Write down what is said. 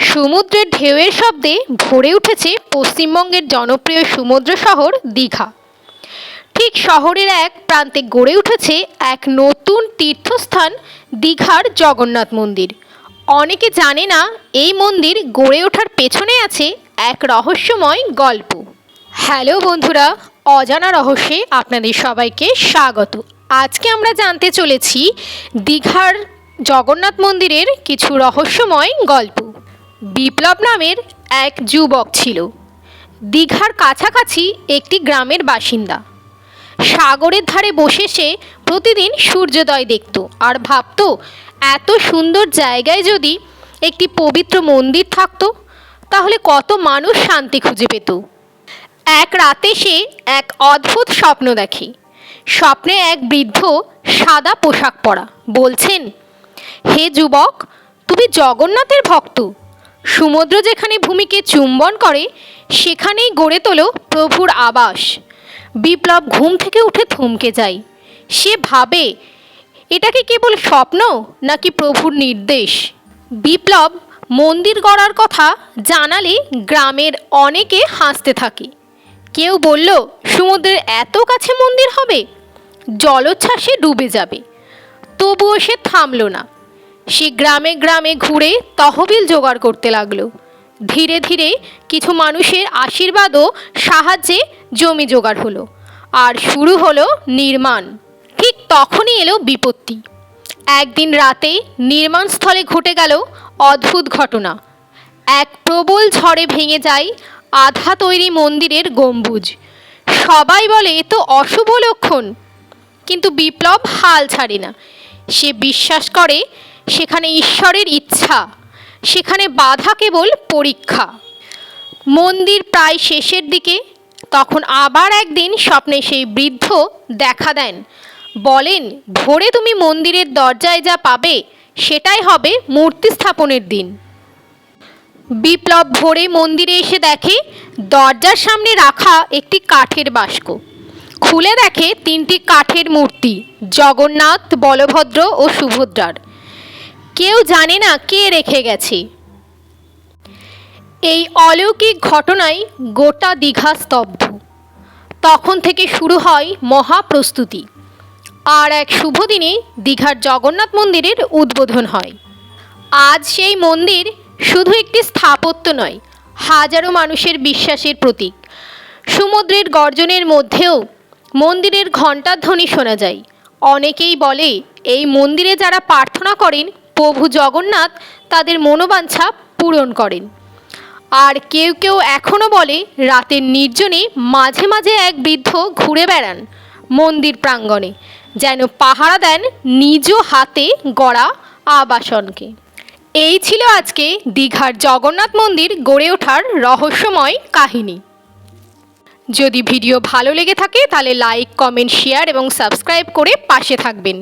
সমুদ্রের ঢেউয়ের শব্দে ভরে উঠেছে পশ্চিমবঙ্গের জনপ্রিয় সমুদ্র শহর দীঘা। ঠিক শহরের এক প্রান্তে গড়ে উঠেছে এক নতুন তীর্থস্থান দীঘার জগন্নাথ মন্দির। অনেকে জানে না এই মন্দির গড়ে ওঠার পেছনে আছে এক রহস্যময় গল্প। হ্যালো বন্ধুরা, অজানা রহস্যে আপনাদের সবাইকে স্বাগত। আজকে আমরা জানতে চলেছি দীঘার জগন্নাথ মন্দিরের কিছু রহস্যময় গল্প। বিপ্লব নামের এক যুবক ছিল দীঘার কাছাকাছি একটি গ্রামের বাসিন্দা। সাগরের ধারে বসে সে প্রতিদিন সূর্যোদয় দেখত আর ভাবত, এত সুন্দর জায়গায় যদি একটি পবিত্র মন্দির থাকতো তাহলে কত মানুষ শান্তি খুঁজে পেত। এক রাতে সে এক অদ্ভুত স্বপ্ন দেখে। স্বপ্নে এক বৃদ্ধ সাদা পোশাক পরা বলছেন, হে যুবক, তুমি জগন্নাথের ভক্ত। সমুদ্র যেখানে ভূমিকে চুম্বন করে সেখানেই গড়ে তোলো প্রভুর আবাস। বিপ্লব ঘুম থেকে উঠে থমকে যায়। সে ভাবে, এটা কি কেবল স্বপ্ন নাকি প্রভুর নির্দেশ। বিপ্লব মন্দির গড়ার কথা জানালে গ্রামের অনেকে হাসতে থাকে। কেউ বলল, সমুদ্রের এত কাছে মন্দির হবে, জলোচ্ছ্বাসে ডুবে যাবে। তবুও সে থামল না। সে গ্রামে গ্রামে ঘুরে তহবিল জোগাড় করতে লাগলো। ধীরে ধীরে কিছু মানুষের আশীর্বাদ ও সাহায্যে জমি জোগাড় হলো আর শুরু হলো নির্মাণ। ঠিক তখনই এলো বিপত্তি। একদিন রাতে নির্মাণস্থলে ঘটে গেল অদ্ভুত ঘটনা। এক প্রবল ঝড়ে ভেঙে যায় আধা তৈরি মন্দিরের গম্বুজ। সবাই বলে এ তো অশুভ লক্ষণ, কিন্তু বিপ্লব হাল ছাড়ে না। সে বিশ্বাস করে সেখানে ঈশ্বরের ইচ্ছা, সেখানে বাধা কেবল পরীক্ষা। মন্দির প্রায় শেষের দিকে। তখন আবার একদিন স্বপ্নে সেই বৃদ্ধ দেখা দেন। বলেন, ভোরে তুমি মন্দিরের দরজায় যা পাবে সেটাই হবে মূর্তি স্থাপনের দিন। বিপ্লব ভোরে মন্দিরে এসে দেখে দরজার সামনে রাখা একটি কাঠের বাস্ক। খুলে দেখে তিনটি কাঠের মূর্তি, জগন্নাথ, বলভদ্র ও সুভদ্রার। কেউ জানে না কে রেখে গেছে। এই অলৌকিক ঘটনায় গোটা দীঘা স্তব্ধ। তখন থেকে শুরু হয় মহাপ্রস্তুতি। আর এক শুভ দিনে দীঘার জগন্নাথ মন্দিরের উদ্বোধন হয়। আজ সেই মন্দির শুধু একটি স্থাপত্য নয়, হাজারো মানুষের বিশ্বাসের প্রতীক। সমুদ্রের গর্জনের মধ্যেও মন্দিরের ঘণ্টার ধ্বনি শোনা যায়। অনেকেই বলে, এই মন্দিরে যারা প্রার্থনা করেন প্রভু জগন্নাথ তাদের মনোবাঞ্ছা পূরণ করেন। আর কেউ কেউ এখনও বলে, রাতের নির্জনে মাঝে মাঝে এক বৃদ্ধ ঘুরে বেড়ান মন্দির প্রাঙ্গণে, যেন পাহারা দেন নিজ হাতে গড়া আবাসনকে। এই ছিল আজকে দীঘার জগন্নাথ মন্দির গড়ে ওঠার রহস্যময় কাহিনী। যদি ভিডিও ভালো লেগে থাকে তাহলে লাইক, কমেন্ট, শেয়ার এবং সাবস্ক্রাইব করে পাশে থাকবেন।